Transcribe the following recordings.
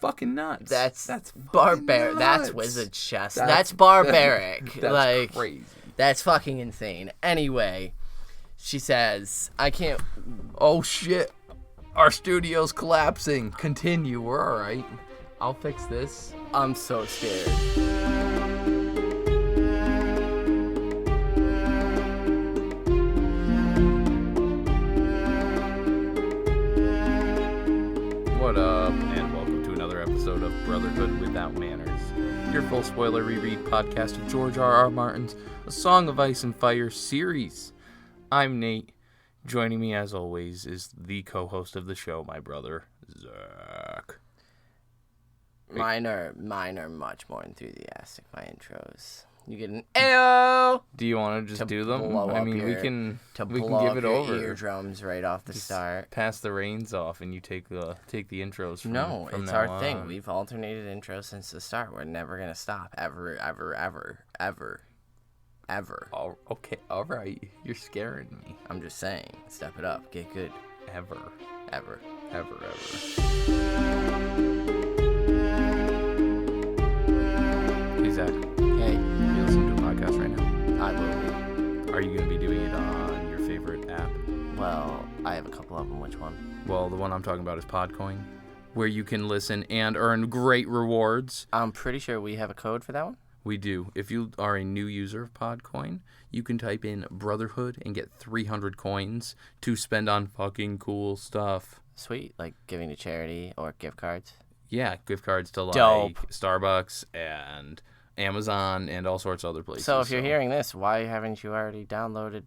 fucking nuts. That's barbaric. That's wizard chess. That's barbaric. That's like, crazy. That's fucking insane. Anyway, she says, I can't... Oh, shit. Our studio's collapsing. Continue. We're all right. I'll fix this. I'm so scared. What up, and welcome to another episode of Brotherhood Without Manners, your full spoiler reread podcast of George R.R. Martin's A Song of Ice and Fire series. I'm Nate. Joining me, as always, is the co-host of the show, my brother, Zach. Mine are much more enthusiastic, my intros. You get an Ayo! Do you want to just do them? I mean, we can give it over. Eardrums right off the start. Pass the reins off, and you take the intros from No, from it's now our thing. on. We've alternated intros since the start. We're never gonna stop. Ever. Okay, all right. You're scaring me. I'm just saying. Step it up. Get good. Ever. Hey, Zach. Hey, You listen to a podcast right now? I will be. Are you going to be doing it on your favorite app? Well, I have a couple of them. Which one? Well, the one I'm talking about is Podcoin, where you can listen and earn great rewards. I'm pretty sure we have a code for that one. We do. If you are a new user of Podcoin, you can type in Brotherhood and get 300 coins to spend on fucking cool stuff. Sweet, like giving to charity or gift cards. Yeah, gift cards to like Dope. Starbucks and Amazon and all sorts of other places. So if you're hearing this, why haven't you already downloaded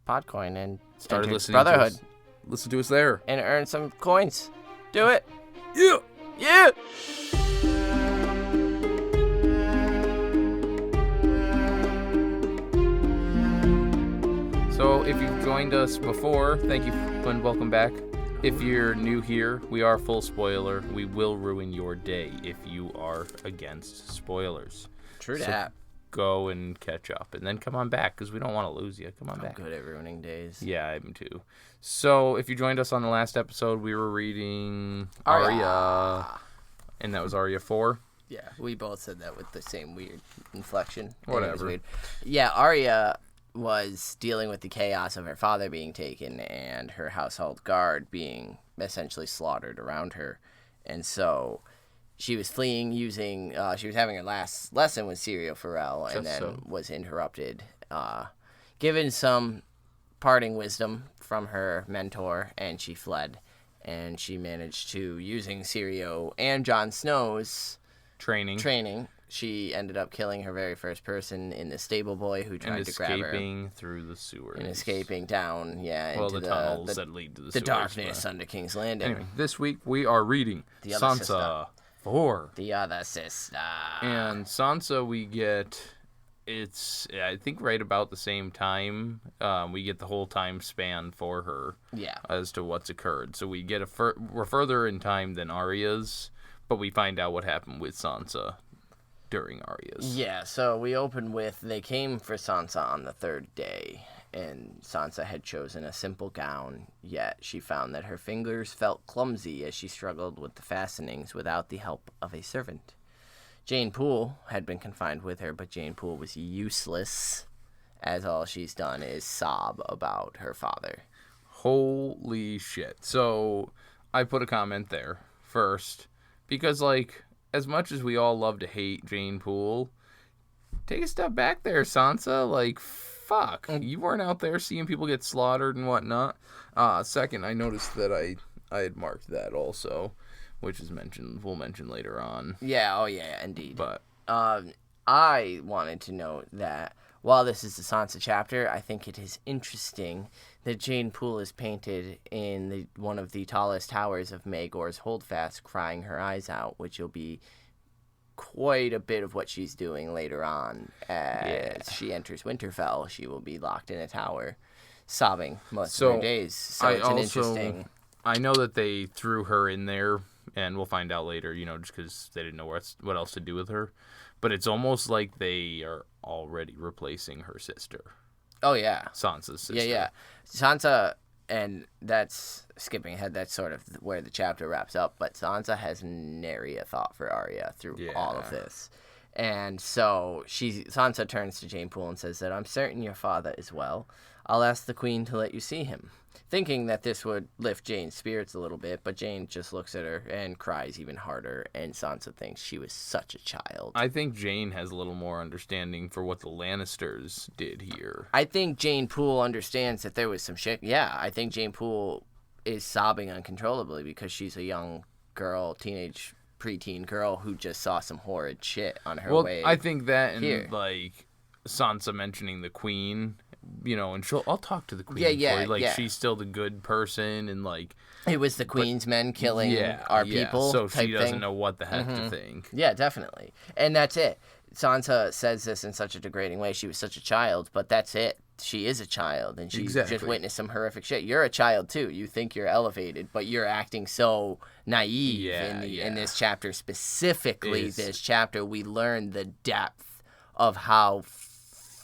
Podcoin and started entered listening Brotherhood to us, listen to us there. and earn some coins? Do it. Yeah. Yeah. So if you've joined us before, thank you and welcome back. If you're new here, we are full spoiler. We will ruin your day if you are against spoilers. True So that. go and catch up and then come on back because we don't want to lose you. Come on I'm back. good at ruining days. Yeah, I am too. So if you joined us on the last episode, we were reading Arya. Arya. And that was Arya 4. Yeah, we both said that with the same weird inflection. It was Whatever. weird. Yeah, Arya was dealing with the chaos of her father being taken and her household guard being essentially slaughtered around her. And so she was fleeing using, she was having her last lesson with Syrio Farrell and then was interrupted. Given some parting wisdom from her mentor, and she fled. And she managed to, using Syrio and Jon Snow's training, she ended up killing her very first person in the stable boy who tried to grab her. And escaping through the sewers. And escaping down, Well, into the tunnels that lead to the the sewers. darkness under King's Landing. Anyway, this week we are reading The Other Sansa Sister. 4. The other sister. And Sansa we get, I think right about the same time, we get the whole time span for her. Yeah. As to what's occurred. So we get we're further in time than Arya's, but we find out what happened with Sansa during Arya's. Yeah, so we open with, they came for Sansa on the third day, and Sansa had chosen a simple gown, yet she found that her fingers felt clumsy as she struggled with the fastenings without the help of a servant. Jeyne Poole had been confined with her, but Jeyne Poole was useless, as all she's done is sob about her father. Holy shit. So I put a comment there first, because like, as much as we all love to hate Jeyne Poole, take a step back there, Sansa. Like, fuck. You weren't out there seeing people get slaughtered and whatnot. Second, I noticed that I had marked that also, which is we'll mention later on. Yeah, oh yeah, indeed. But I wanted to note that while this is the Sansa chapter, I think it is interesting that Jeyne Poole is painted in one of the tallest towers of Maegor's Holdfast, crying her eyes out, which will be quite a bit of what she's doing later on. As she enters Winterfell, she will be locked in a tower, sobbing most of her days. So it's interesting. I know that they threw her in there, and we'll find out later, just because they didn't know what else to do with her. But it's almost like they are already replacing her sister. Oh, yeah. Sansa's sister. Yeah. Sansa and that's skipping ahead. That's sort of where the chapter wraps up. But Sansa has nary a thought for Arya through all of this. And so Sansa turns to Jeyne Poole and says that, "I'm certain your father is well. I'll ask the queen to let you see him." Thinking that this would lift Jeyne's spirits a little bit, but Jeyne just looks at her and cries even harder, and Sansa thinks she was such a child. I think Jeyne has a little more understanding for what the Lannisters did here. I think Jeyne Poole understands that there was some shit. Yeah, I think Jeyne Poole is sobbing uncontrollably because she's a young girl, preteen girl who just saw some horrid shit on her way. I think that and here. like Sansa mentioning the queen, and I'll talk to the queen. She's still the good person, and like it was the queen's men killing our people. So she doesn't thing. know what the heck to think. Yeah, definitely, and that's it. Sansa says this in such a degrading way. She was such a child, but that's it. She is a child, and she's just witnessed some horrific shit. You're a child too. You think you're elevated, but you're acting so naive in this chapter. Specifically, this chapter, we learn the depth of how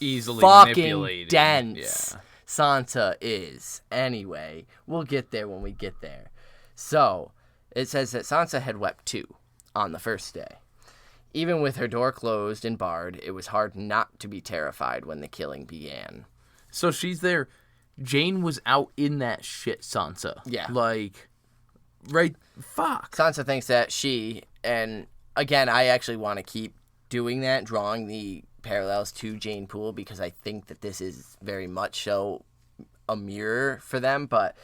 easily fucking manipulated. dense Sansa is. Anyway, we'll get there when we get there. So, it says that Sansa had wept too on the first day. Even with her door closed and barred, it was hard not to be terrified when the killing began. So she's there. Jeyne was out in that shit, Sansa. Yeah. Fuck. Sansa thinks that and again, I actually want to keep doing that, drawing the parallels to Jeyne Poole, because I think that this is very much so a mirror for them. But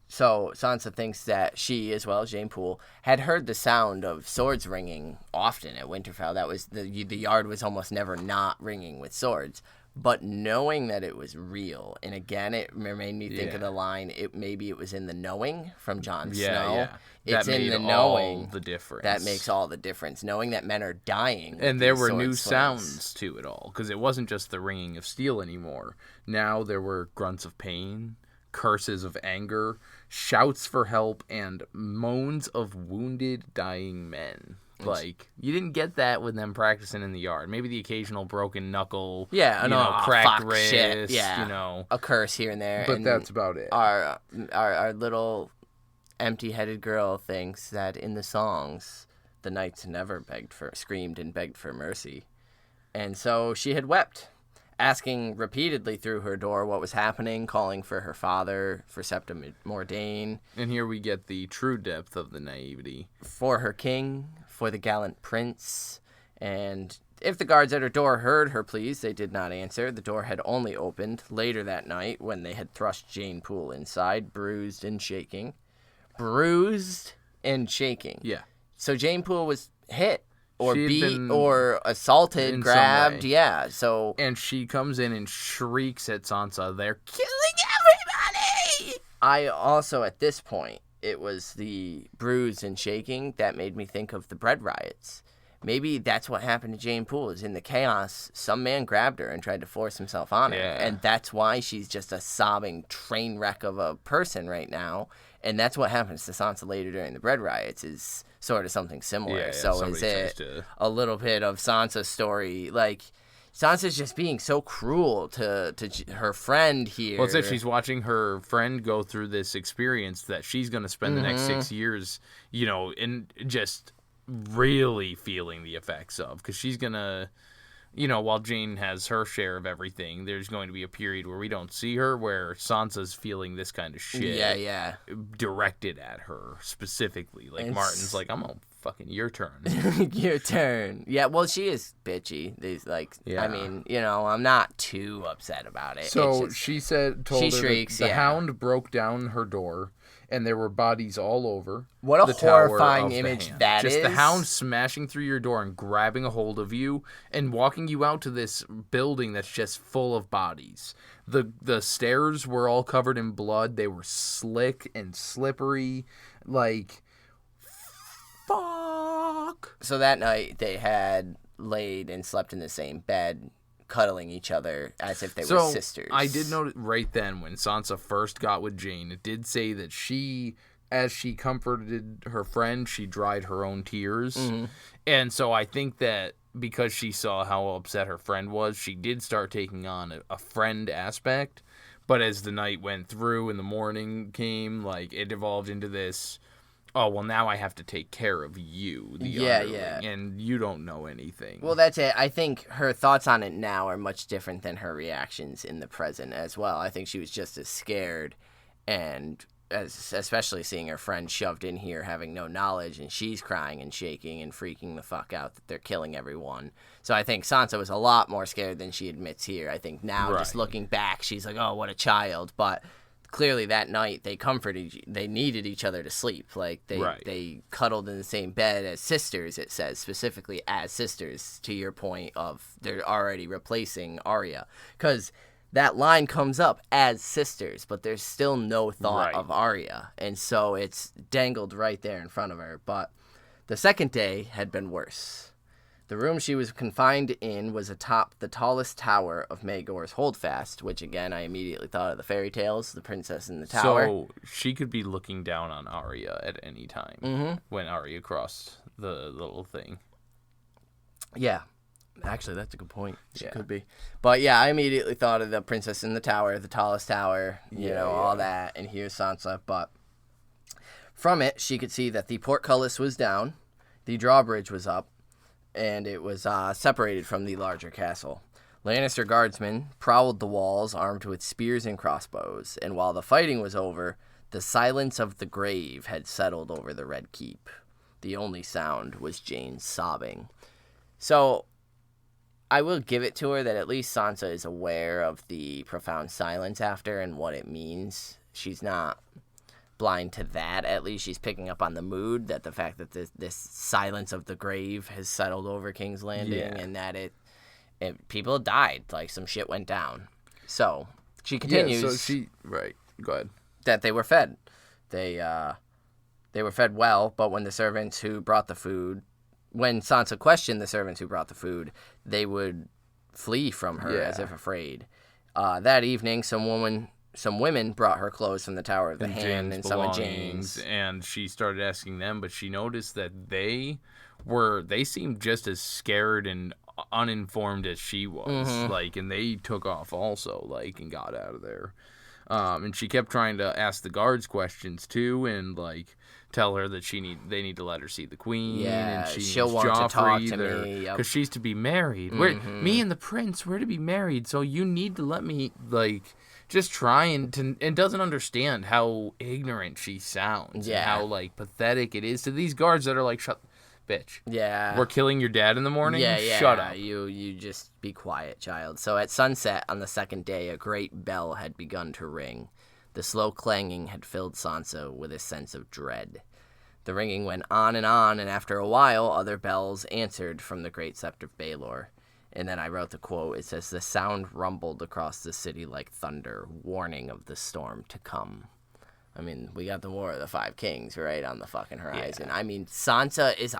so Sansa thinks that she, as well as Jeyne Poole, had heard the sound of swords ringing often at Winterfell. That was the yard was almost never not ringing with swords. But knowing that it was real, and again, it made me think of the line, maybe it was in the knowing from Jon Snow. Yeah. It's that in the made knowing all the difference. that makes all the difference. Knowing that men are dying. And there were sword new slings. sounds to it all, because it wasn't just the ringing of steel anymore. Now there were grunts of pain, curses of anger, shouts for help, and moans of wounded, dying men. Like, you didn't get that with them practicing in the yard. Maybe the occasional broken knuckle, cracked wrist, shit. Yeah. A curse here and there. But and that's about it. Our little empty-headed girl thinks that in the songs, the knights never screamed and begged for mercy. And so she had wept, asking repeatedly through her door what was happening, calling for her father, for Septim Mordain. And here we get the true depth of the naivety. For her king, for the gallant prince. And if the guards at her door heard her pleas, they did not answer. The door had only opened later that night when they had thrust Jeyne Poole inside, bruised and shaking. Yeah. So Jeyne Poole was hit or beat or assaulted, grabbed. Yeah. So and she comes in and shrieks at Sansa, "They're killing everybody!" I also, at this point, it was the bruise and shaking that made me think of the bread riots. Maybe that's what happened to Jeyne Poole, is in the chaos, some man grabbed her and tried to force himself on her. And that's why she's just a sobbing train wreck of a person right now. And that's what happens to Sansa later during the bread riots, is sort of something similar. So is it a little bit of Sansa's story? Like, Sansa's just being so cruel to her friend here. Well, it's that she's watching her friend go through this experience that she's going to spend the next 6 years, and just really feeling the effects of. Because she's going to, while Jeyne has her share of everything, there's going to be a period where we don't see her, where Sansa's feeling this kind of shit directed at her specifically. Like, Martin's like, I'm going to fucking your turn. Your turn. Yeah, well, she is bitchy. I mean, I'm not too upset about it. So she told her shrieks, the hound broke down her door, and there were bodies all over. What a horrifying image that is. Just the hound smashing through your door and grabbing a hold of you and walking you out to this building that's just full of bodies. The stairs were all covered in blood. They were slick and slippery. Like, fuck. So that night they had laid and slept in the same bed, cuddling each other as if they were sisters. I did note right then when Sansa first got with Jeyne, it did say that as she comforted her friend, she dried her own tears. And so I think that because she saw how upset her friend was, she did start taking on a friend aspect. But as the night went through and the morning came, like, it evolved into this, oh, well, now I have to take care of you, the underling, and you don't know anything. Well, that's it. I think her thoughts on it now are much different than her reactions in the present as well. I think she was just as scared, and especially seeing her friend shoved in here having no knowledge, and she's crying and shaking and freaking the fuck out that they're killing everyone. So I think Sansa was a lot more scared than she admits here. I think now, just looking back, she's like, oh, what a child. But clearly that night they needed each other to sleep. Like they cuddled in the same bed as sisters, it says, specifically as sisters, to your point of they're already replacing Arya. Because that line comes up as sisters, but there's still no thought of Arya. And so it's dangled right there in front of her. But the second day had been worse. The room she was confined in was atop the tallest tower of Maegor's Holdfast, which, again, I immediately thought of the fairy tales, the princess in the tower. So she could be looking down on Arya at any time when Arya crossed the little thing. Yeah. Actually, that's a good point. She could be. But, yeah, I immediately thought of the princess in the tower, the tallest tower, all that, and here's Sansa. But from it, she could see that the portcullis was down, the drawbridge was up, and it was separated from the larger castle. Lannister guardsmen prowled the walls armed with spears and crossbows, and while the fighting was over, the silence of the grave had settled over the Red Keep. The only sound was Jeyne's sobbing. So I will give it to her that at least Sansa is aware of the profound silence after and what it means. She's not blind to that. At least she's picking up on the mood, that the fact that this silence of the grave has settled over King's Landing, and that it people died, like some shit went down. So she continues. Yeah, so she go ahead. That they were fed. They were fed well, but when Sansa questioned the servants who brought the food, they would flee from her as if afraid. That evening, some women brought her clothes from the Tower of the Hand and some of Jeyne's. And she started asking them, but she noticed that they seemed just as scared and uninformed as she was. And they took off also, and got out of there. And she kept trying to ask the guards questions too, and tell her that they need to let her see the queen. Yeah, and she'll want Joffrey to talk to me. because she's to be married. Me and the prince, we're to be married, so you need to let me just trying to, and doesn't understand how ignorant she sounds and how pathetic it is to these guards that are like, shut, bitch. Yeah. We're killing your dad in the morning? Yeah. Shut up. You just be quiet, child. So at sunset on the second day, a great bell had begun to ring. The slow clanging had filled Sansa with a sense of dread. The ringing went on, and after a while, other bells answered from the great sept of Baelor. And then I wrote the quote. It says, "The sound rumbled across the city like thunder, warning of the storm to come." I mean, we got the War of the Five Kings right on the fucking horizon. Yeah. I mean, Sansa is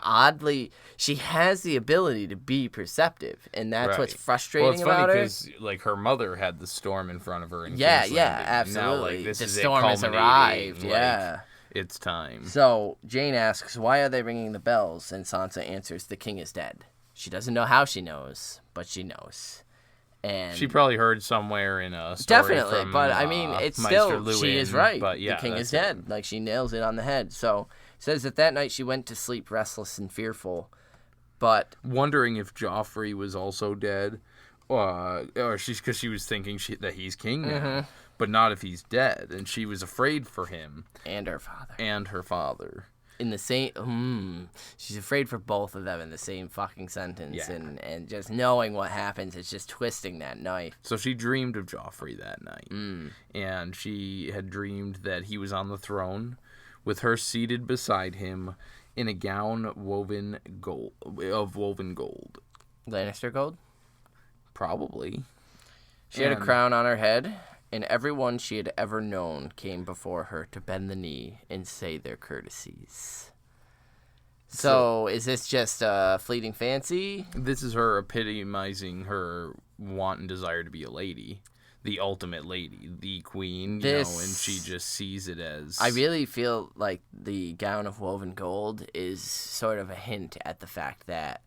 she has the ability to be perceptive, and that's what's frustrating about her. Well, it's funny because, her mother had the storm in front of her. Absolutely. Now, the storm has arrived, it's time. So, Jeyne asks, why are they ringing the bells? And Sansa answers, the king is dead. She doesn't know how she knows, but she knows. And she probably heard somewhere in a story definitely, from, but I mean, it's Meister still Lewin, she is right. But yeah, the king is dead. She nails it on the head. So it says that night she went to sleep restless and fearful, but wondering if Joffrey was also dead, or because she was thinking that he's king now, but not if he's dead, and she was afraid for him and her father. In the same, she's afraid for both of them in the same fucking sentence, and just knowing what happens, it's just twisting that knife. So she dreamed of Joffrey that night, and she had dreamed that he was on the throne, with her seated beside him in a gown of woven gold. Lannister gold? Probably. She had a crown on her head, and everyone she had ever known came before her to bend the knee and say their courtesies. So is this just a fleeting fancy? This is her epitomizing her want and desire to be a lady. The ultimate lady. The queen, and she just sees it as... I really feel like the gown of woven gold is sort of a hint at the fact that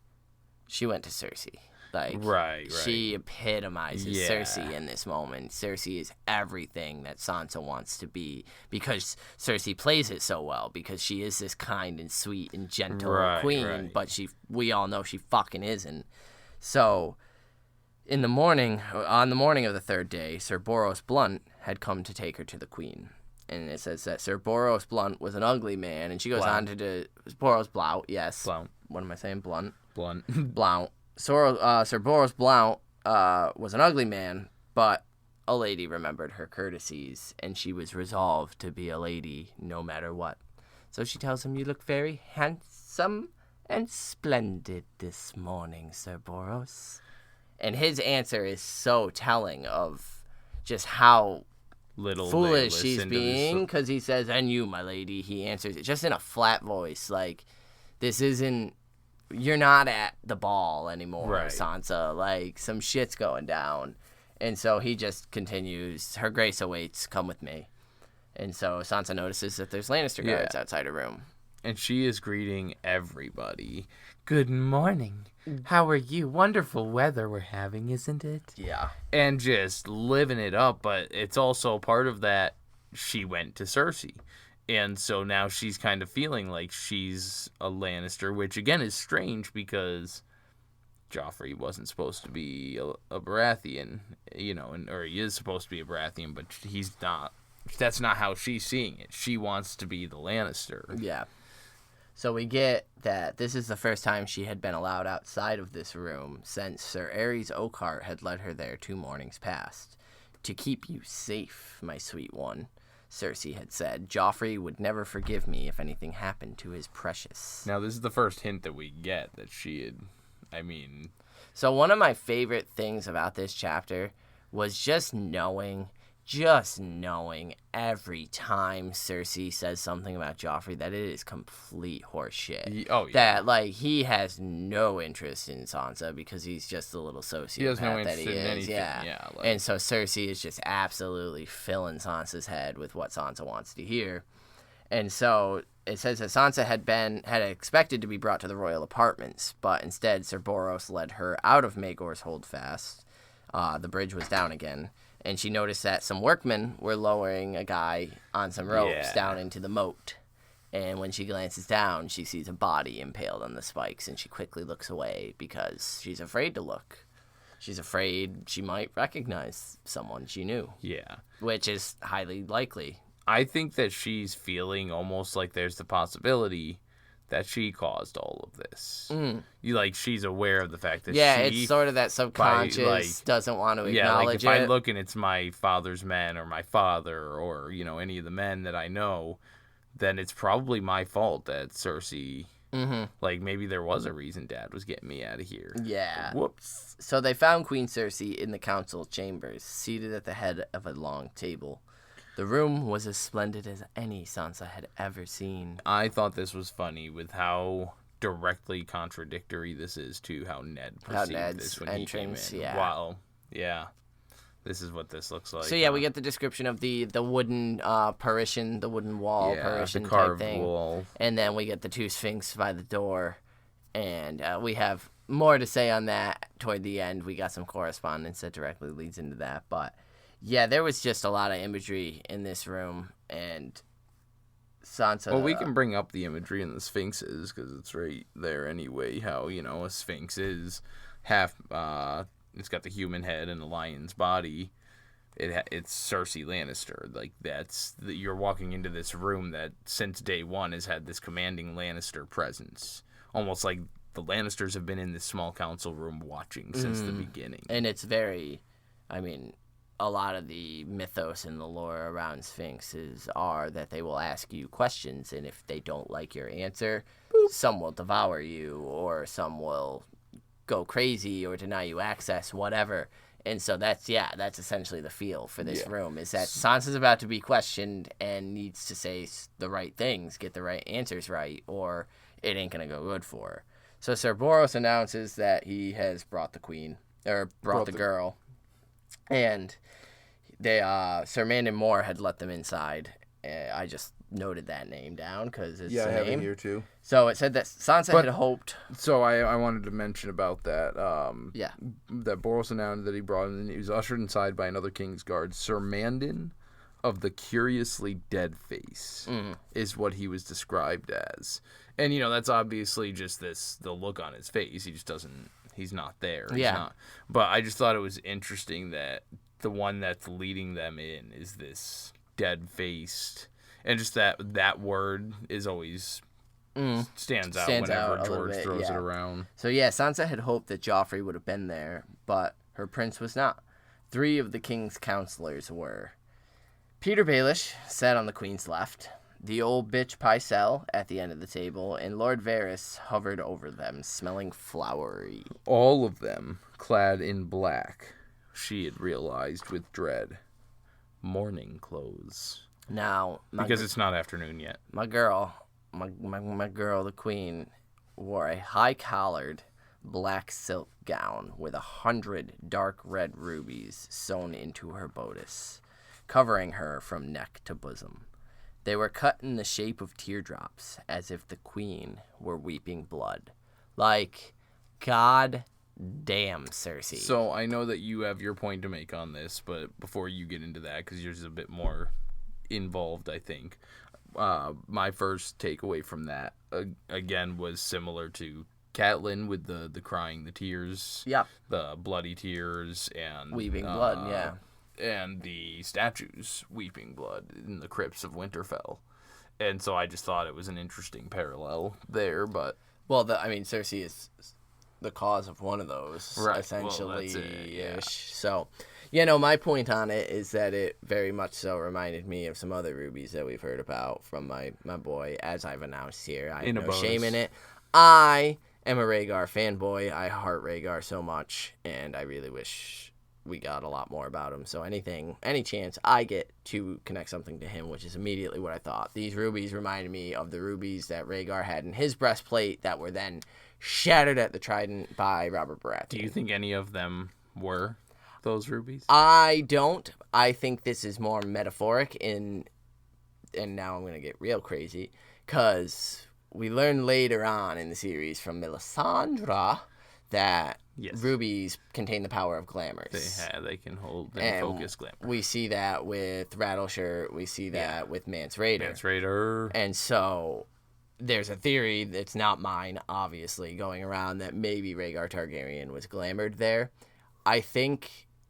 she went to Cersei. Like, Right. she epitomizes Yeah. Cersei in this moment. Cersei is everything that Sansa wants to be because Cersei plays it so well because she is this kind and sweet and gentle queen, but we all know she fucking isn't. So, on the morning of the third day, Sir Boros Blunt had come to take her to the queen. And it says that Sir Boros Blunt was an ugly man, and she goes on to Boros Blount, yes. Blount. What am I saying? Blunt. Blount. Sir Boros Blount was an ugly man, but a lady remembered her courtesies, and she was resolved to be a lady no matter what. So she tells him, "You look very handsome and splendid this morning, Sir Boros." And his answer is so telling of just how foolish she's being, because he says, "And you, my lady," he answers it just in a flat voice, like, this isn't, you're not at the ball anymore, Sansa, like, some shit's going down. And so he just continues, "Her grace awaits, come with me." And so Sansa notices that there's Lannister guards outside her room. And she is greeting everybody. "Good morning. How are you? Wonderful weather we're having, isn't it?" Yeah. And just living it up, but it's also part of that she went to Cersei. And so now she's kind of feeling like she's a Lannister, which again is strange because Joffrey wasn't supposed to be a Baratheon, or he is supposed to be a Baratheon, but he's not. That's not how she's seeing it. She wants to be the Lannister. Yeah. So we get that this is the first time she had been allowed outside of this room since Sir Aerys Oakheart had led her there 2 mornings past. "To keep you safe, my sweet one," Cersei had said. "Joffrey would never forgive me if anything happened to his precious." Now, this is the first hint that we get that she had, So one of my favorite things about this chapter was just knowing every time Cersei says something about Joffrey that it is complete horseshit. That, like, he has no interest in Sansa because he's just a little sociopath. He has no interest in anything. And so Cersei is just absolutely filling Sansa's head with what Sansa wants to hear. And so it says that Sansa had expected to be brought to the royal apartments, but instead Sir Boros led her out of Maegor's Holdfast. The bridge was down again. And she noticed that some workmen were lowering a guy on some ropes down into the moat. And when she glances down, she sees a body impaled on the spikes, and she quickly looks away because she's afraid to look. She's afraid she might recognize someone she knew. Yeah. Which is highly likely. I think that she's feeling almost like there's the possibility that she caused all of this. She's aware of the fact that it's sort of that subconscious doesn't want to acknowledge it. If I look and it's my father's men or my father or, any of the men that I know, then it's probably my fault that Cersei, maybe there was a reason Dad was getting me out of here. Yeah. Whoops. So they found Queen Cersei in the council chambers, seated at the head of a long table. The room was as splendid as any Sansa had ever seen. I thought this was funny with how directly contradictory this is to how Ned perceived this when he came in. Yeah. Wow. Yeah. This is what this looks like. So we get the description of the wooden Parisian, the wooden wall Parisian the type carved thing. wall. And then we get the 2 Sphinx by the door. And we have more to say on that toward the end. We got some correspondence that directly leads into that, but yeah, there was just a lot of imagery in this room, and Sansa... Well, we can bring up the imagery in the Sphinxes, because it's right there anyway, how, a Sphinx is half... it's got the human head and the lion's body. It's Cersei Lannister. Like, you're walking into this room that, since day one, has had this commanding Lannister presence. Almost like the Lannisters have been in this small council room watching since the beginning. And it's very... a lot of the mythos and the lore around Sphinxes are that they will ask you questions, and if they don't like your answer, some will devour you, or some will go crazy or deny you access, whatever. And so that's essentially the feel for this room, is that Sansa's about to be questioned and needs to say the right things, get the right answers right, or it ain't going to go good for her. So Sir Boros announces that he has brought the queen, or brought the girl. And Sir Mandon Moore had let them inside. I just noted that name down because it's Yeah, I a have name. it here too. So it said that Sansa had hoped. So I wanted to mention about that. Yeah. That Boros announced that he brought in. He was ushered inside by another King's Guard. Sir Mandon of the Curiously Dead Face is what he was described as. And, that's obviously just the look on his face. He just doesn't, he's not there. He's not. But I just thought it was interesting that the one that's leading them in is this dead-faced. And just that word is always stands out whenever George throws it around. So, Sansa had hoped that Joffrey would have been there, but her prince was not. 3 of the king's counselors were. Peter Baelish sat on the queen's left, the old bitch Pycelle at the end of the table, and Lord Varys hovered over them, smelling flowery. All of them clad in black, she had realized with dread. Mourning clothes. Now, because it's not afternoon yet. My girl, the queen, wore a high-collared black silk gown with 100 dark red rubies sewn into her bodice, covering her from neck to bosom. They were cut in the shape of teardrops, as if the queen were weeping blood. Like, God damn, Cersei. So I know that you have your point to make on this, but before you get into that, because yours is a bit more involved, I think. My first takeaway from that, again, was similar to Catelyn with the crying, the tears. Yep. The bloody tears and... weeping blood, yeah. And the statues weeping blood in the crypts of Winterfell. And so I just thought it was an interesting parallel there, but... Well, Cersei is the cause of one of those, right. essentially. Well, that's it, yeah. So, my point on it is that it very much so reminded me of some other rubies that we've heard about from my boy, as I've announced here. I have no shame in it. I am a Rhaegar fanboy. I heart Rhaegar so much, and I really wish we got a lot more about him. So any chance I get to connect something to him, which is immediately what I thought. These rubies reminded me of the rubies that Rhaegar had in his breastplate that were then shattered at the trident by Robert Baratheon. Do you think any of them were those rubies? I don't. I think this is more metaphoric and now I'm going to get real crazy, because we learn later on in the series from Melisandre that rubies contain the power of glamours. They can hold and focus glamour. We see that with Rattleshirt. We see that with Mance Rayder. And so there's a theory that's not mine, obviously, going around that maybe Rhaegar Targaryen was glamoured there. I think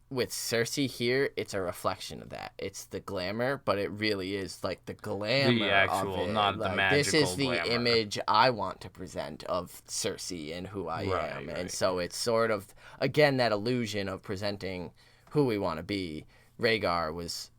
with Cersei here, it's a reflection of that. It's the glamour, but it really is like the glamour the actual, of it. not the magical This is the glamour. image I want to present of Cersei and who I am. Right. And so it's sort of, again, that illusion of presenting who we want to be. Rhaegar was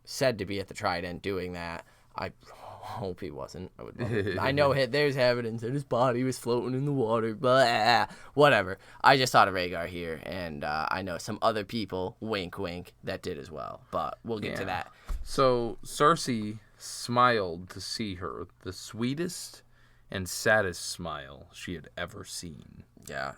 said to be at the Trident doing that. I hope he wasn't. I would love it. I know there's evidence that his body was floating in the water, but whatever. I just thought of Rhaegar here, and I know some other people, wink, wink, that did as well. But we'll get to that. So Cersei smiled to see her, the sweetest and saddest smile she had ever seen. Yeah.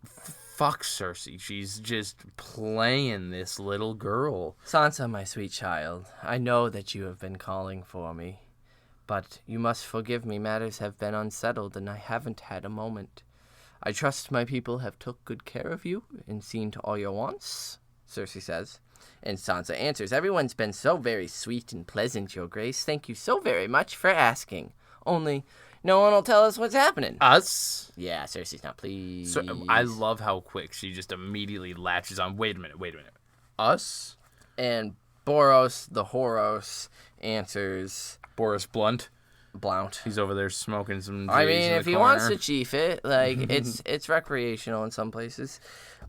Fuck Cersei. She's just playing this little girl. Sansa, my sweet child, I know that you have been calling for me, but you must forgive me. Matters have been unsettled, and I haven't had a moment. I trust my people have took good care of you and seen to all your wants, Cersei says. And Sansa answers, everyone's been so very sweet and pleasant, your grace. Thank you so very much for asking. Only no one will tell us what's happening. Us? Yeah, Cersei's not pleased. So, I love how quick she just immediately latches on. Wait a minute. Us? And Boros, the Horos, answers... Boris Blount. He's over there smoking some J's I mean, if he wants to chief it, it's recreational in some places.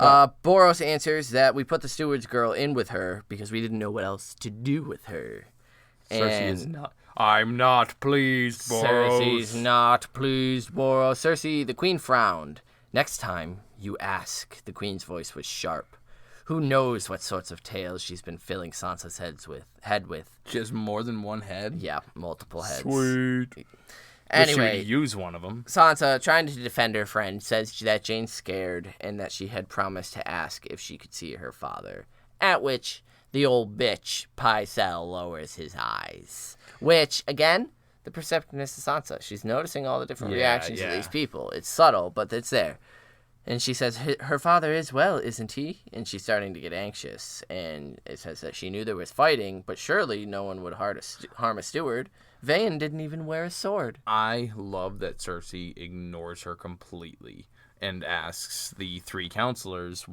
Boros answers that we put the steward's girl in with her because we didn't know what else to do with her. Cersei is not... I'm not pleased, Boros. Cersei's not pleased, Boros. Cersei, the queen frowned. Next time you ask, the queen's voice was sharp. Who knows what sorts of tales she's been filling Sansa's head with. She has more than one head? Yeah, multiple heads. Sweet. Anyway, she use one of them. Sansa, trying to defend her friend, says that Jeyne's scared and that she had promised to ask if she could see her father. At which The old bitch, Pycelle, lowers his eyes. Which, again, the perceptiveness of Sansa. She's noticing all the different reactions of these people. It's subtle, but it's there. And she says, her father is well, isn't he? And she's starting to get anxious. And it says that she knew there was fighting, but surely no one would harm a steward. Vayn didn't even wear a sword. I love that Cersei ignores her completely and asks the three counselors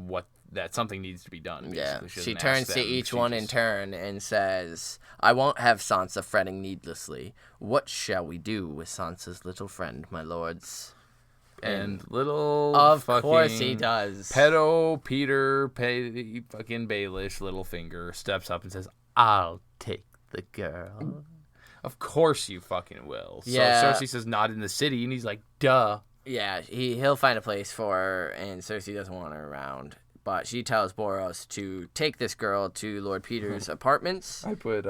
that something needs to be done. Basically. Yeah, she turns to each one in turn and says, I won't have Sansa fretting needlessly. What shall we do with Sansa's little friend, my lords? And little of fucking course he does. Peter fucking Baelish Littlefinger steps up and says, I'll take the girl. Of course you fucking will. Yeah. So Cersei says, not in the city, and he's like, duh. Yeah, he'll find a place for her, and Cersei doesn't want her around. But she tells Boros to take this girl to Lord Peter's apartments. I put,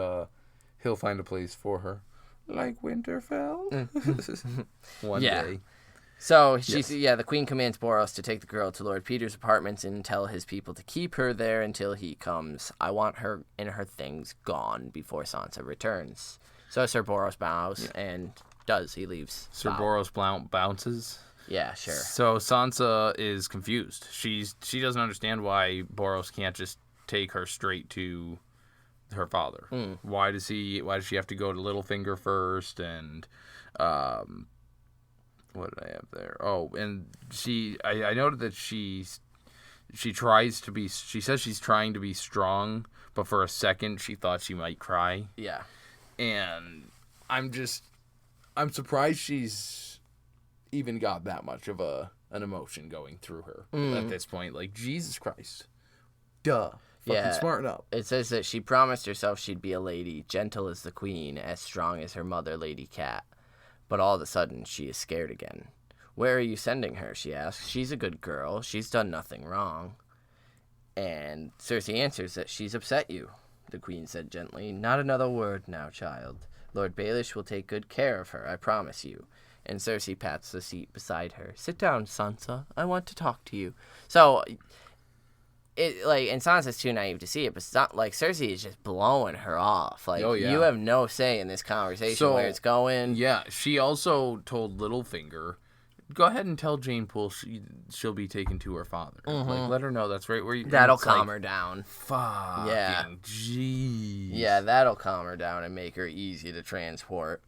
he'll find a place for her. Like Winterfell? One day. So the queen commands Boros to take the girl to Lord Peter's apartments and tell his people to keep her there until he comes. I want her and her things gone before Sansa returns. So Sir Boros bows and he leaves. Sir Boros bounces. Yeah, sure. So Sansa is confused. She doesn't understand why Boros can't just take her straight to her father. Why does she have to go to Littlefinger first? And what did I have there? Oh, and I noted that she says she's trying to be strong, but for a second she thought she might cry. Yeah. And I'm surprised she's even got that much of an emotion going through her at this point. Like, Jesus Christ. Duh. Fucking smarten up. It says that she promised herself she'd be a lady, gentle as the queen, as strong as her mother, Lady Cat. But all of a sudden, she is scared again. Where are you sending her, she asks. She's a good girl. She's done nothing wrong. And Cersei answers that she's upset you, the queen said gently. Not another word now, child. Lord Baelish will take good care of her, I promise you. And Cersei pats the seat beside her. Sit down, Sansa. I want to talk to you. So, and Sansa's too naive to see it, but it's not like Cersei is just blowing her off. Like, you have no say in this conversation where it's going. Yeah, she also told Littlefinger, go ahead and tell Jeyne Poole she'll be taken to her father. Like, let her know that's right where you. That'll calm her down. Fucking jeez. Yeah, that'll calm her down and make her easy to transport.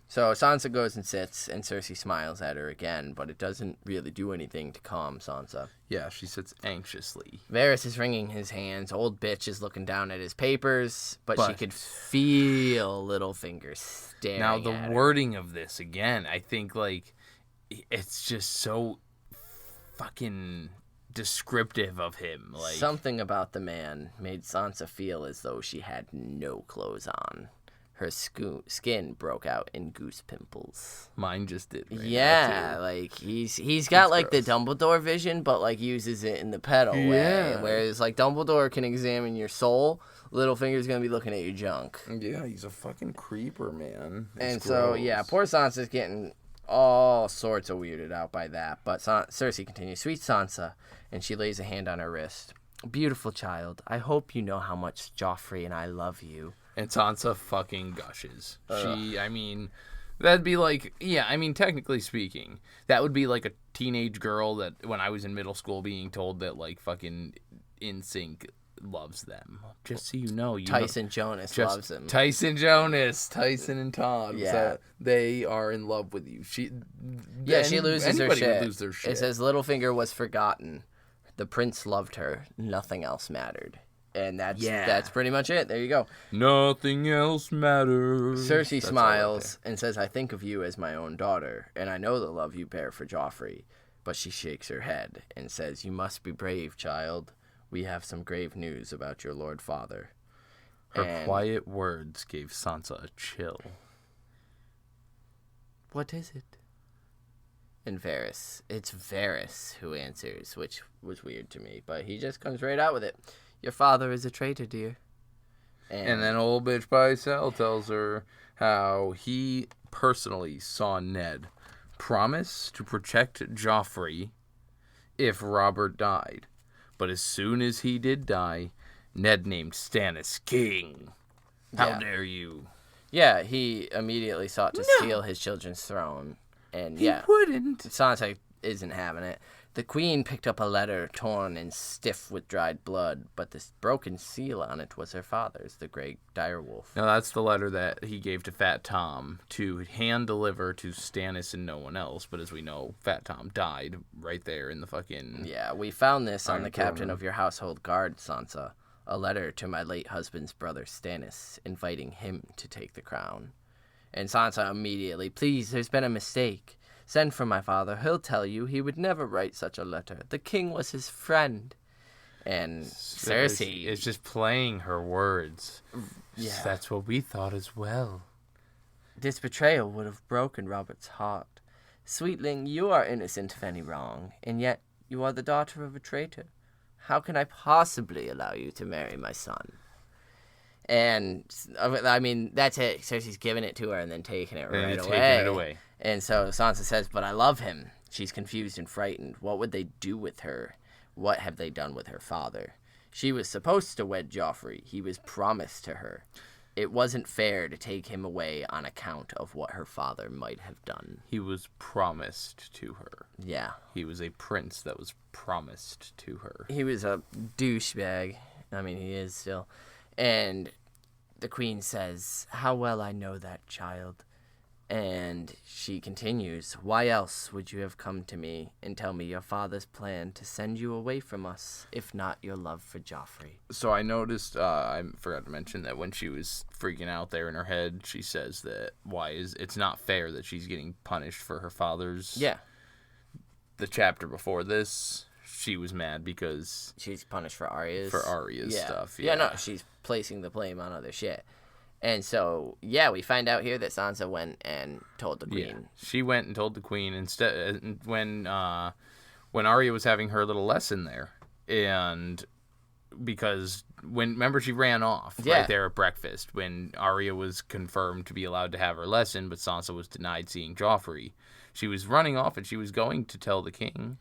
So Sansa goes and sits, and Cersei smiles at her again, but it doesn't really do anything to calm Sansa. Yeah, she sits anxiously. Varys is wringing his hands. Old bitch is looking down at his papers, but she could feel Littlefinger staring at her. Now, the wording of this, again, I think, like, it's just so fucking descriptive of him. Like, something about the man made Sansa feel as though she had no clothes on. Her skin broke out in goose pimples. Mine just did. Yeah, like he's got like gross. The Dumbledore vision, but like uses it in the pedo way. Whereas like Dumbledore can examine your soul, Littlefinger's gonna be looking at your junk. Yeah, he's a fucking creeper, man. And so poor Sansa's getting all sorts of weirded out by that. But Cersei continues, sweet Sansa, and she lays a hand on her wrist. Beautiful child, I hope you know how much Joffrey and I love you. And Sansa fucking gushes. That'd be like, technically speaking, that would be like a teenage girl that when I was in middle school being told that like fucking NSYNC loves them. Just so you know. Tyson Jonas loves them. Tyson Jonas, Tyson and Todd. Yeah. They are in love with you. She loses her shit. Would lose their shit. It says Littlefinger was forgotten. The prince loved her. Nothing else mattered. And that's pretty much it. There you go. Nothing else matters. Cersei smiles and says, I think of you as my own daughter, and I know the love you bear for Joffrey. But she shakes her head and says, you must be brave, child. We have some grave news about your Lord Father. Her quiet words gave Sansa a chill. What is it? And it's Varys who answers, which was weird to me. But he just comes right out with it. Your father is a traitor, dear. And then old bitch Pycelle tells her how he personally saw Ned promise to protect Joffrey if Robert died. But as soon as he did die, Ned named Stannis king. How dare you? Yeah, he immediately sought to steal his children's throne. And He wouldn't. Sansa isn't having it. The queen picked up a letter torn and stiff with dried blood, but this broken seal on it was her father's, the Grey Direwolf. Now, that's the letter that he gave to Fat Tom to hand-deliver to Stannis and no one else. But as we know, Fat Tom died right there in the fucking... Yeah, we found this on the captain of your household guard, Sansa. A letter to my late husband's brother, Stannis, inviting him to take the crown. And Sansa immediately, please, there's been a mistake. Send for my father. He'll tell you he would never write such a letter. The king was his friend. And Cersei is just playing her words. Yeah. That's what we thought as well. This betrayal would have broken Robert's heart. Sweetling, you are innocent of any wrong, and yet you are the daughter of a traitor. How can I possibly allow you to marry my son? And, I mean, that's it. Cersei's giving it to her and then taking it right away. And so Sansa says, but I love him. She's confused and frightened. What would they do with her? What have they done with her father? She was supposed to wed Joffrey. He was promised to her. It wasn't fair to take him away on account of what her father might have done. He was promised to her. Yeah. He was a prince that was promised to her. He was a douchebag. I mean, he is still. And the queen says, how well I know that child. And she continues, why else would you have come to me and tell me your father's plan to send you away from us, if not your love for Joffrey? So I noticed, I forgot to mention that when she was freaking out there in her head, she says that it's not fair that she's getting punished for her father's... Yeah. The chapter before this, she was mad because... She's punished for Arya's stuff. Yeah, no, she's placing the blame on other shit. And so, yeah, we find out here that Sansa went and told the queen. Yeah, she went and told the queen instead when Arya was having her little lesson there, and because remember she ran off right there at breakfast when Arya was confirmed to be allowed to have her lesson, but Sansa was denied seeing Joffrey. She was running off and she was going to tell the king,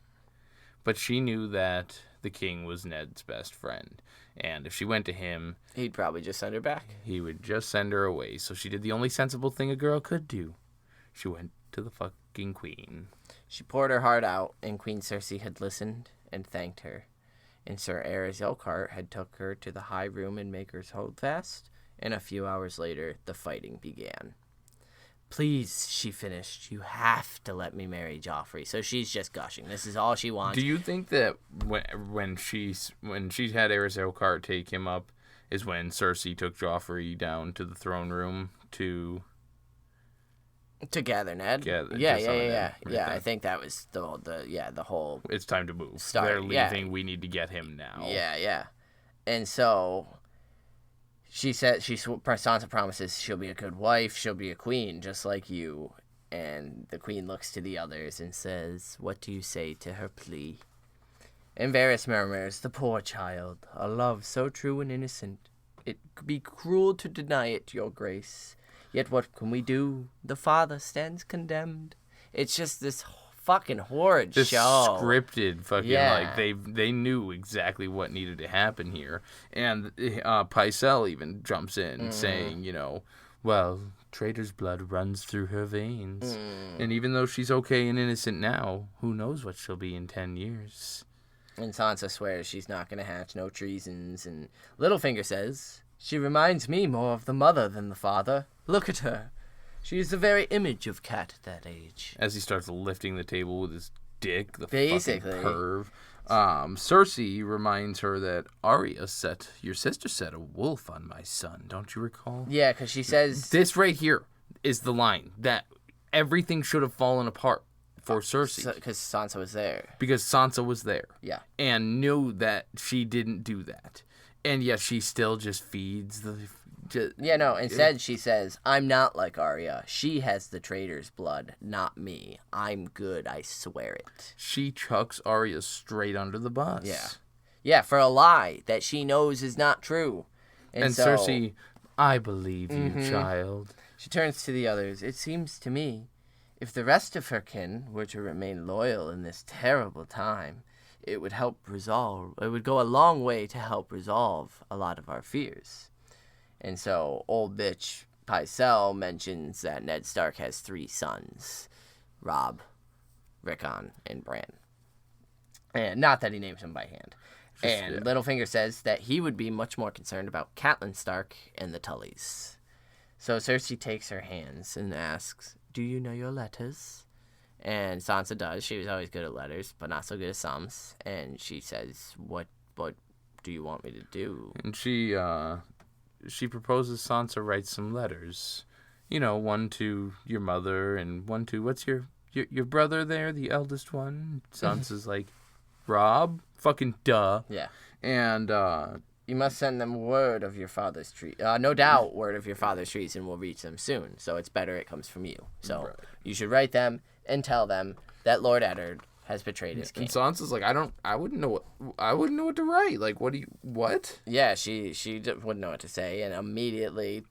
but she knew that the king was Ned's best friend. And if she went to him... He'd probably just send her back. He would just send her away. So she did the only sensible thing a girl could do. She went to the fucking queen. She poured her heart out, and Queen Cersei had listened and thanked her. And Sir Aerys Elkhart had took her to the high room in Maegor's Holdfast, and a few hours later, the fighting began. Please, she finished, you have to let me marry Joffrey. So she's just gushing. This is all she wants. Do you think that when she had Aerys Elkhart take him up is when Cersei took Joffrey down to the throne room to gather Ned? Yeah. I think that was the whole... It's time to move. They're leaving. Yeah. We need to get him now. Yeah. And so... She said, Sansa promises she'll be a good wife, she'll be a queen, just like you. And the queen looks to the others and says, what do you say to her plea? And Varys murmurs, the poor child, a love so true and innocent. It could be cruel to deny it, your grace. Yet what can we do? The father stands condemned. It's just this fucking horrid show. Scripted fucking, like, they knew exactly what needed to happen here. And Pycelle even jumps in saying, well, traitor's blood runs through her veins. And even though she's okay and innocent now, who knows what she'll be in 10 years. And Sansa swears she's not going to hatch no treasons. And Littlefinger says, she reminds me more of the mother than the father. Look at her. She is the very image of Cat at that age. As he starts lifting the table with his dick, the fucking perv. Cersei reminds her that your sister set a wolf on my son, don't you recall? Yeah, because she says... This right here is the line that everything should have fallen apart for Cersei. Because Sansa was there. Because Sansa was there. Yeah. And knew that she didn't do that. And yet she still just feeds the... Instead she says, I'm not like Arya. She has the traitor's blood, not me. I'm good, I swear it. She chucks Arya straight under the bus. Yeah. Yeah, for a lie that she knows is not true. And so, Cersei, I believe you, child. She turns to the others. It seems to me, if the rest of her kin were to remain loyal in this terrible time, it would go a long way to help resolve a lot of our fears. And so old bitch Pycelle mentions that Ned Stark has 3 sons, Robb, Rickon, and Bran. And not that he names them by hand. And Littlefinger says that he would be much more concerned about Catelyn Stark and the Tullys. So Cersei takes her hands and asks, "Do you know your letters?" And Sansa does. She was always good at letters, but not so good at sums. And she says, What do you want me to do?" And she proposes Sansa write some letters. You know, one to your mother and one to, what's your brother there, the eldest one? Sansa's like, Robb? Fucking duh. Yeah. And, "You must send them word of your father's treason. No doubt word of your father's treason will reach them soon, so it's better it comes from you. So you should write them and tell them that Lord Eddard has betrayed his king." And Sansa's like, I wouldn't know what to write. Like, what? Yeah, she wouldn't know what to say, and immediately,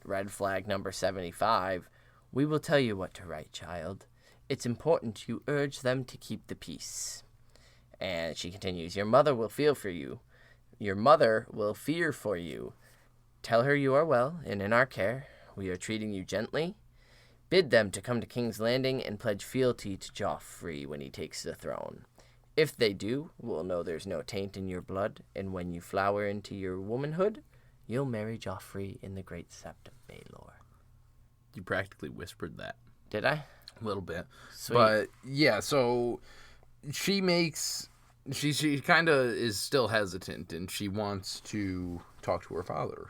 red flag number 75, "We will tell you what to write, child. It's important you urge them to keep the peace." And she continues, "Your mother will fear for you. Your mother will fear for you. Tell her you are well and in our care. We are treating you gently. Bid them to come to King's Landing and pledge fealty to Joffrey when he takes the throne. If they do, we'll know there's no taint in your blood, and when you flower into your womanhood, you'll marry Joffrey in the great sept of Baelor." You practically whispered that. Did I? A little bit. Sweet. But, yeah, so she kind of is still hesitant, and she wants to talk to her father.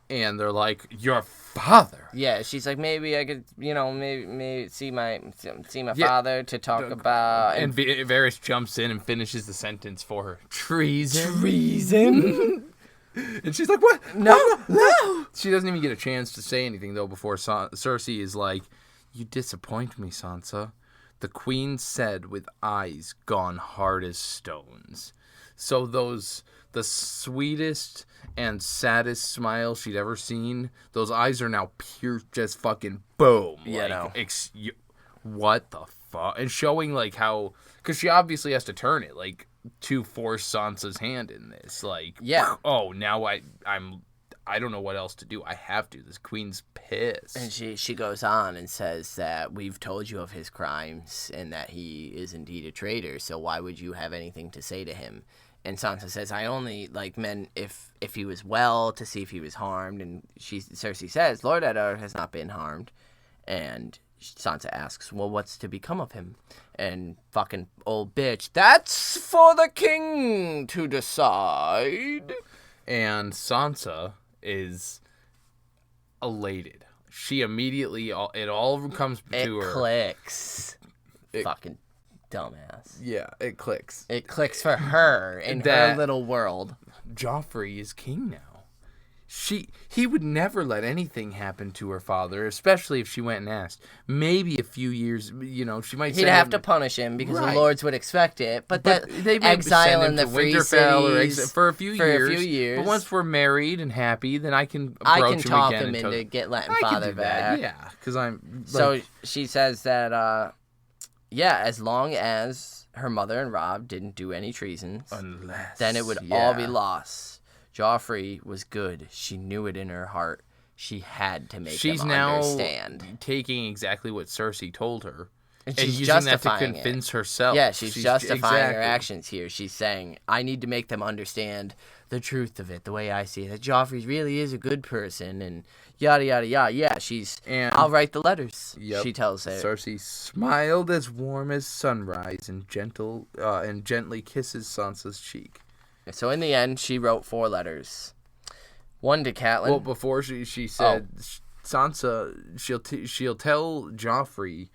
And they're like, "Your father?" Yeah, she's like, "Maybe I could, maybe see my father to talk about." And Varys jumps in and finishes the sentence for her. Treason. And she's like, "What? No. She doesn't even get a chance to say anything, though, before Cersei is like, "You disappoint me, Sansa." The queen said with eyes gone hard as stones. So the sweetest and saddest smile she'd ever seen, those eyes are now pierced, just fucking boom. What the fuck? And showing, like, how, because she obviously has to turn it, like, to force Sansa's hand in this. Like, yeah. Oh, now I don't know what else to do. I have to. This queen's pissed. And she goes on and says that we've told you of his crimes and that he is indeed a traitor, so why would you have anything to say to him? And Sansa says, "I only meant if he was well, to see if he was harmed." And Cersei says, "Lord Eddard has not been harmed." And Sansa asks, "Well, what's to become of him?" And fucking old bitch, "That's for the king to decide." And Sansa is elated. She immediately, it all comes to her. It clicks. Fucking dumbass. Yeah, it clicks. It clicks for her in her little world. Joffrey is king now. He would never let anything happen to her father, especially if she went and asked. Maybe a few years, she might. He'd have to punish him because the lords would expect it. But they exile in the free cities for a few years. But once we're married and happy, then I can approach him talk again him into letting I father can do back. That. Yeah, because I'm. So she says that, as long as her mother and Robb didn't do any treasons, then it would all be lost. Joffrey was good. She knew it in her heart. She had to make them understand. She's now taking exactly what Cersei told her and she's using that to justifying convince herself. Yeah, she's justifying her actions here. She's saying, I need to make them understand the truth of it, the way I see it. That Joffrey really is a good person, and yada, yada, yada. Yeah, I'll write the letters, she tells her. Cersei smiled as warm as sunrise and gently kisses Sansa's cheek. So in the end, she wrote 4 letters. One to Catelyn. Well, before she said Sansa, she'll tell Joffrey,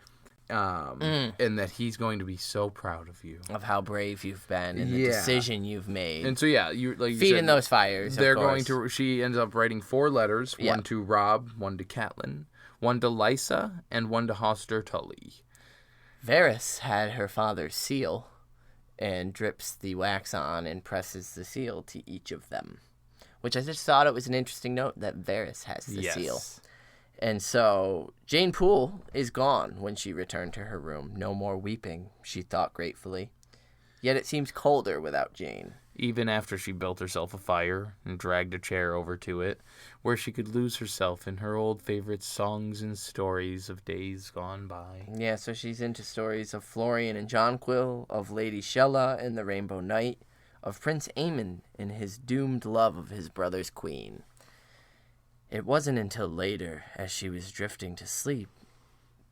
and that he's going to be so proud of you, of how brave you've been and the decision you've made. And so you feeding those fires. They're going to. She ends up writing 4 letters: one to Robb, one to Catelyn, one to Lysa, and one to Hoster Tully. Varys had her father's seal, and drips the wax on and presses the seal to each of them. Which I just thought it was an interesting note that Varys has the seal. And so Jeyne Poole is gone when she returned to her room. No more weeping, she thought gratefully. yet it seems colder without Jeyne. Even after she built herself a fire and dragged a chair over to it, where she could lose herself in her old favorite songs and stories of days gone by. Yeah, so she's into stories of Florian and Jonquil, of Lady Shella and the Rainbow Knight, of Prince Aemon and his doomed love of his brother's queen. It wasn't until later, as she was drifting to sleep,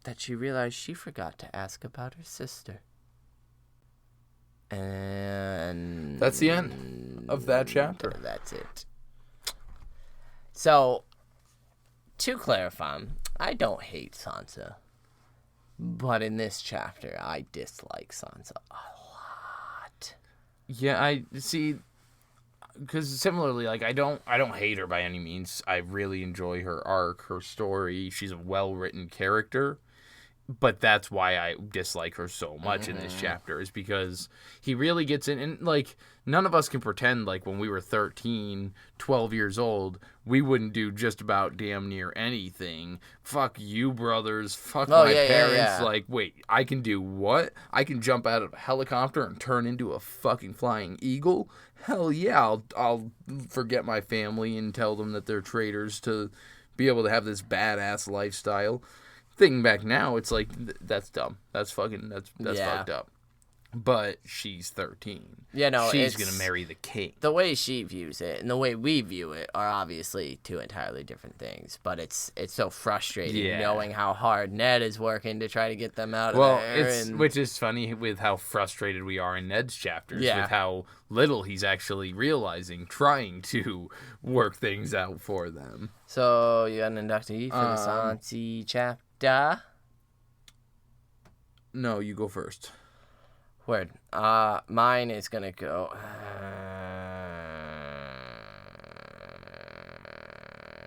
that she realized she forgot to ask about her sister. And That's the end of that chapter. That's it. So, to clarify, I don't hate Sansa. But in this chapter, I dislike Sansa a lot. Yeah, I see, because similarly, like, I don't hate her by any means. I really enjoy her arc, her story. She's a well-written character. But that's why I dislike her so much in this chapter, is because he really gets in. And, like, none of us can pretend, like, when we were 13, 12 years old, we wouldn't do just about damn near anything. Fuck you, brothers. Fuck my parents. Yeah. Like, wait, I can do what? I can jump out of a helicopter and turn into a fucking flying eagle? Hell yeah, I'll forget my family and tell them that they're traitors to be able to have this badass lifestyle. Thinking back now, it's like, that's dumb. That's fucking, that's fucked up. But she's 13. Yeah, no, she's going to marry the king. The way she views it and the way we view it are obviously two entirely different things. But it's so frustrating knowing how hard Ned is working to try to get them out of there. Which is funny with how frustrated we are in Ned's chapters, with how little he's actually realizing, trying to work things out for them. So, you got an inductee for the Sansa chapter? No, you go first. Word. Mine is gonna go.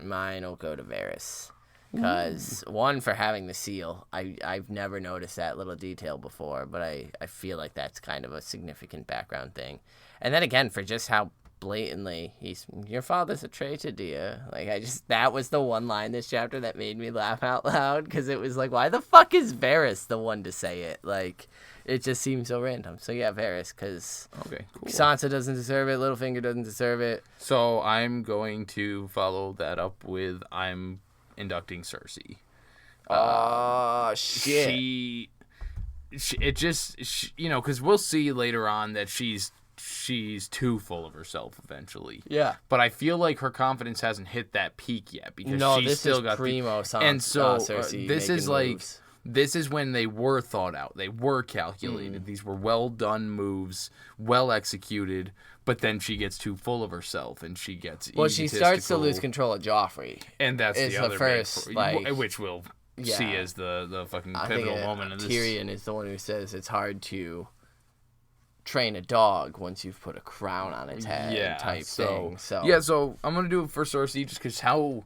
Mine will go to Varys, because one, for having the seal. I've never noticed that little detail before, but I feel like that's kind of a significant background thing. And then again, for just how blatantly your father's a traitor, dear. Like, that was the one line this chapter that made me laugh out loud, because it was like, why the fuck is Varys the one to say it? Like, it just seems so random. So yeah, Varys, because Sansa doesn't deserve it, Littlefinger doesn't deserve it. So I'm going to follow that up with, I'm inducting Cersei. Shit. Because we'll see later on that she's too full of herself eventually. Yeah. But I feel like her confidence hasn't hit that peak yet, because she's still got primo Sansa. And so Cersei this is like moves. This is when they were thought out. They were calculated. These were well done moves, well executed. But then she gets too full of herself, and she gets she starts to lose control of Joffrey. And that's the other first, which we'll see as the fucking pivotal moment in this. Tyrion is the one who says it's hard to train a dog once you've put a crown on its head, thing. So I'm gonna do it for Cersei, just because how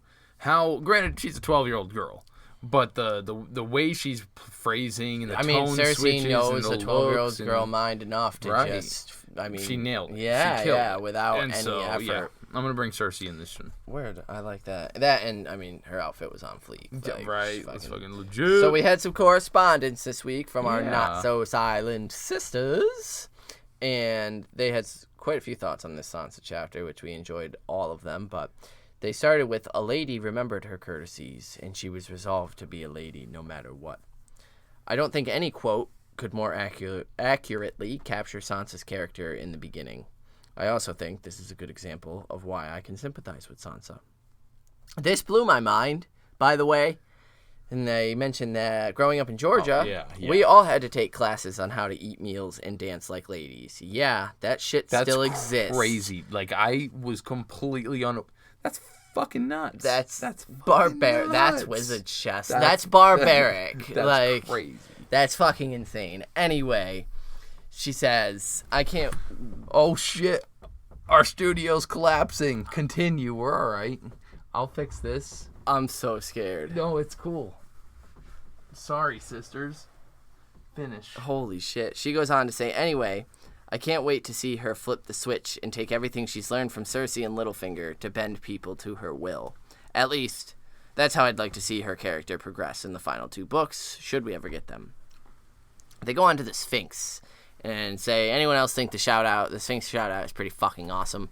granted she's a 12-year-old girl, but the way she's phrasing and the tone switches, Cersei knows and a 12-year-old girl mind enough to just. I mean, she nailed it. Yeah, she killed it. Without and any effort. Yeah. I'm gonna bring Cersei in this one. Word, I like that. That, and I mean, her outfit was on fleek. Like, right, that's fucking legit. So we had some correspondence this week from our not so silent sisters, and they had quite a few thoughts on this Sansa chapter, which we enjoyed all of them. But they started with, a lady remembered her courtesies, and she was resolved to be a lady no matter what. I don't think any quote could more accurately capture Sansa's character in the beginning. I also think this is a good example of why I can sympathize with Sansa. This blew my mind, by the way. And they mentioned that growing up in Georgia, we all had to take classes on how to eat meals and dance like ladies. Yeah, that shit still exists. Crazy. Like, I was completely That's fucking nuts. That's barbaric. That's wizard chess. That's barbaric. That's like, crazy. That's fucking insane. Anyway, she says, I can't... Oh, shit. Our studio's collapsing. Continue. We're all right. I'll fix this. I'm so scared. No, it's cool. Sorry, sisters. Finish. Holy shit. She goes on to say, anyway, I can't wait to see her flip the switch and take everything she's learned from Cersei and Littlefinger to bend people to her will. At least, that's how I'd like to see her character progress in the final 2 books, should we ever get them. They go on to the Sphinx, and say, anyone else think the Sphinx shout out is pretty fucking awesome.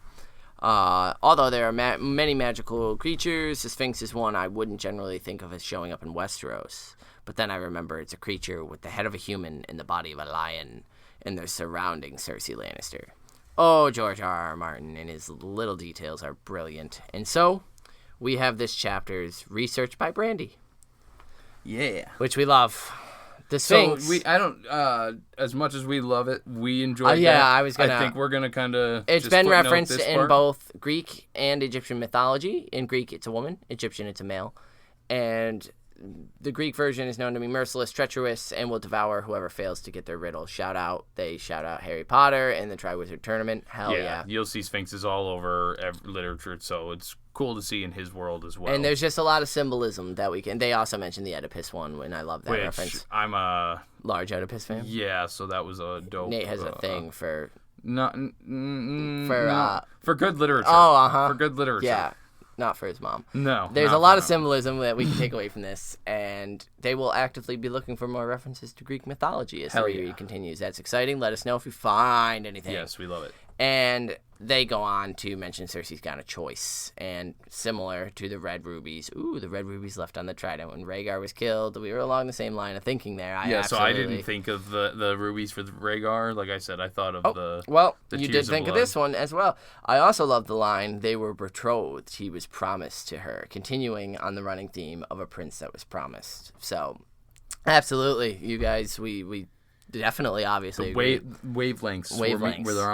Although there are many magical creatures, the Sphinx is one I wouldn't generally think of as showing up in Westeros. But then I remember it's a creature with the head of a human and the body of a lion, and they're surrounding Cersei Lannister. Oh, George R.R. Martin and his little details are brilliant. And so, we have this chapter's research by Brandy. Yeah. Which we love. The Sphinx. So as much as we love it, we enjoy yeah, that. I think we're gonna kind of. It's been referenced in both Greek and Egyptian mythology. In Greek, it's a woman. Egyptian, it's a male. And the Greek version is known to be merciless, treacherous, and will devour whoever fails to get their riddle. They shout out Harry Potter and the Triwizard Tournament. Hell yeah. You'll see Sphinxes all over literature, so it's cool to see in his world as well. And there's just a lot of symbolism that we can. They also mentioned the Oedipus one, and I love that reference. I'm a large Oedipus fan. Yeah, so that was a dope. Nate has a thing for for good literature. Oh, for good literature. Yeah. Not for his mom. No. There's a lot of symbolism that we can take away from this, and they will actively be looking for more references to Greek mythology as the reread continues. That's exciting. Let us know if you find anything. Yes, we love it. And they go on to mention Cersei's got a choice, and similar to the red rubies. Ooh, the red rubies left on the trident when Rhaegar was killed. We were along the same line of thinking there. So I didn't think of the rubies for Rhaegar. Like I said, I thought of the you did think of this one as well. I also love the line, they were betrothed. He was promised to her. Continuing on the running theme of a prince that was promised. So, absolutely, you guys, we definitely, obviously, wavelengths where they're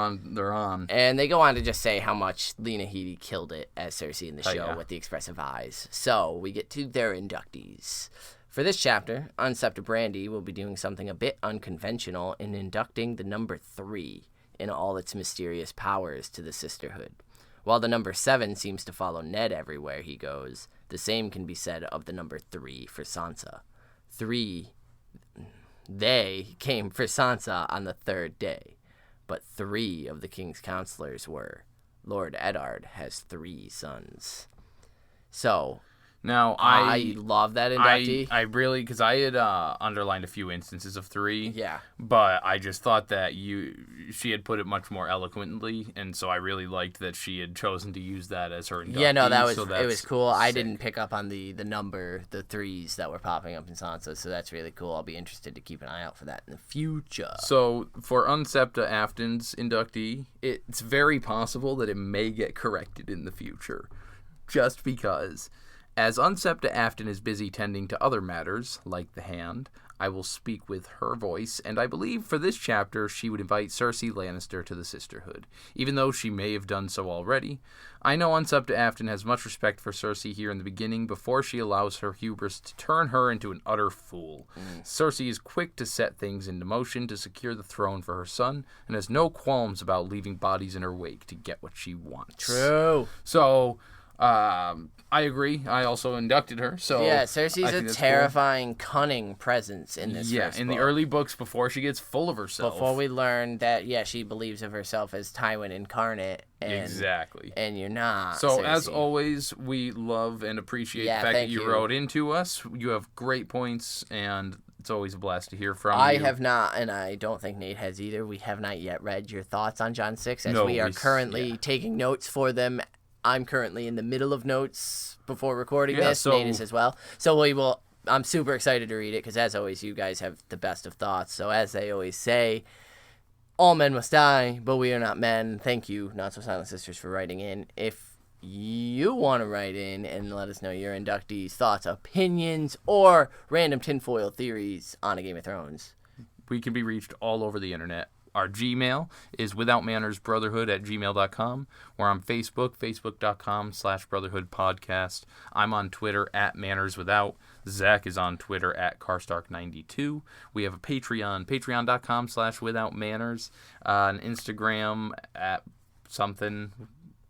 on, and they go on to just say how much Lena Headey killed it as Cersei in the show with the expressive eyes. So we get to their inductees. For this chapter, Unsepta Brandy will be doing something a bit unconventional in inducting the number 3 in all its mysterious powers to the sisterhood. While the number 7 seems to follow Ned everywhere he goes, the same can be said of the number 3 for Sansa. They came for Sansa on the 3rd day, but 3 of the king's counselors were. Lord Eddard has 3 sons. So, now I love that inductee. I really, because I had underlined a few instances of 3. Yeah. But I just thought that she had put it much more eloquently, and so I really liked that she had chosen to use that as her inductee. Yeah, no, it was cool. Sick. I didn't pick up on the number, the 3s that were popping up in Sansa, so that's really cool. I'll be interested to keep an eye out for that in the future. So for Unsepta Afton's inductee, it's very possible that it may get corrected in the future, just because. As Unsepta Afton is busy tending to other matters, like the hand, I will speak with her voice, and I believe for this chapter she would invite Cersei Lannister to the sisterhood, even though she may have done so already. I know Unsepta Afton has much respect for Cersei here in the beginning before she allows her hubris to turn her into an utter fool. Cersei is quick to set things into motion to secure the throne for her son, and has no qualms about leaving bodies in her wake to get what she wants. True. So, I agree. I also inducted her. So yeah, Cersei's a terrifying, cunning presence in this. Yeah, in the early books before she gets full of herself. Before we learn that, she believes of herself as Tywin incarnate. Exactly. And you're not. So Cersei. as always, we love and appreciate the fact that you wrote into us. You have great points, and it's always a blast to hear from you. I have not, and I don't think Nate has either. We have not yet read your thoughts on Jon 6, as we are currently taking notes for them. I'm currently in the middle of notes before recording this. Nate is as well. So I'm super excited to read it because, as always, you guys have the best of thoughts. So as they always say, all men must die, but we are not men. Thank you, Not So Silent Sisters, for writing in. If you want to write in and let us know your inductees' thoughts, opinions, or random tinfoil theories on a Game of Thrones, we can be reached all over the internet. Our Gmail is withoutmannersbrotherhood@gmail.com. We're on Facebook, facebook.com/brotherhoodpodcast. I'm on Twitter @mannerswithout. Zach is on Twitter @carstark92. We have a Patreon, patreon.com/withoutmanners. An Instagram @something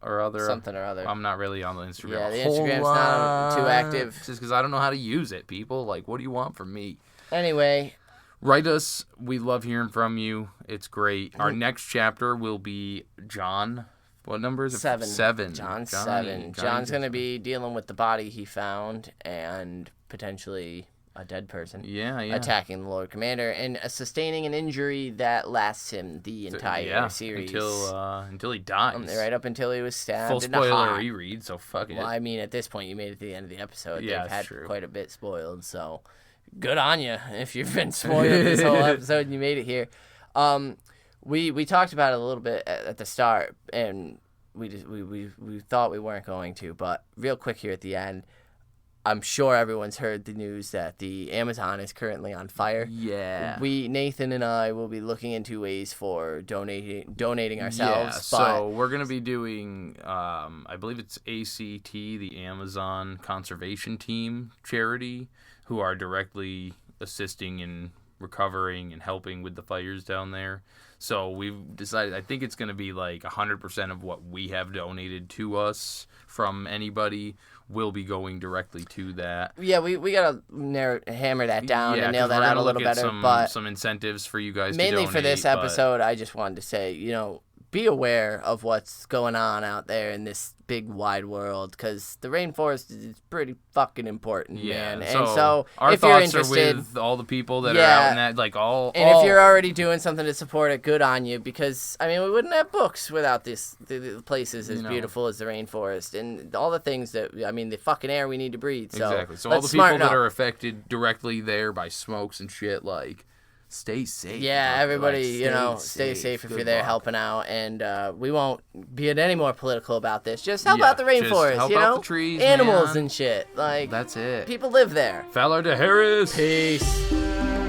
or other. Something or other. I'm not really on the Instagram. Yeah, the Instagram's not too active. Just because I don't know how to use it, people. Like, what do you want from me? Anyway... Write us. We love hearing from you. It's great. Our next chapter will be Jon. What number is it? 7. Jon 7. Jon's going to be dealing with the body he found and potentially a dead person. Yeah. Attacking the Lord Commander and sustaining an injury that lasts him the entire series. Until he dies. Right up until he was stabbed Full in the heart. spoiler reread, so fuck it. Well, I mean, at this point, you made it to the end of the episode. Yeah, They've had true. quite a bit spoiled, so good on you if you've been spoiled this whole episode and you made it here. We talked about it a little bit at the start, and we thought we weren't going to, but real quick here at the end, I'm sure everyone's heard the news that the Amazon is currently on fire. Yeah. Nathan and I will be looking into ways for donating ourselves. Yeah, so we're going to be doing, I believe it's ACT, the Amazon Conservation Team charity, who are directly assisting in recovering and helping with the fires down there. So we've decided, I think it's going to be like 100% of what we have donated to us from anybody will be going directly to that. Yeah, we got to hammer that down and nail that out a little better. But some incentives for you guys mainly to donate, for this episode, I just wanted to say, be aware of what's going on out there in this big wide world, because the rainforest is pretty fucking important, man. And so our if you're thoughts interested, are with all the people that are out in that, like if you're already doing something to support it, good on you, because I mean we wouldn't have books without the places as beautiful as the rainforest and all the things that the fucking air we need to breathe. So exactly. So all the people that are affected directly there by smokes and shit, like, stay safe. Yeah, everybody, stay safe if you're there helping out. And we won't be any more political about this. Just help out the rainforest, help out the trees, animals man. and shit. Like, that's it. People live there. Fowler to Harris. Peace.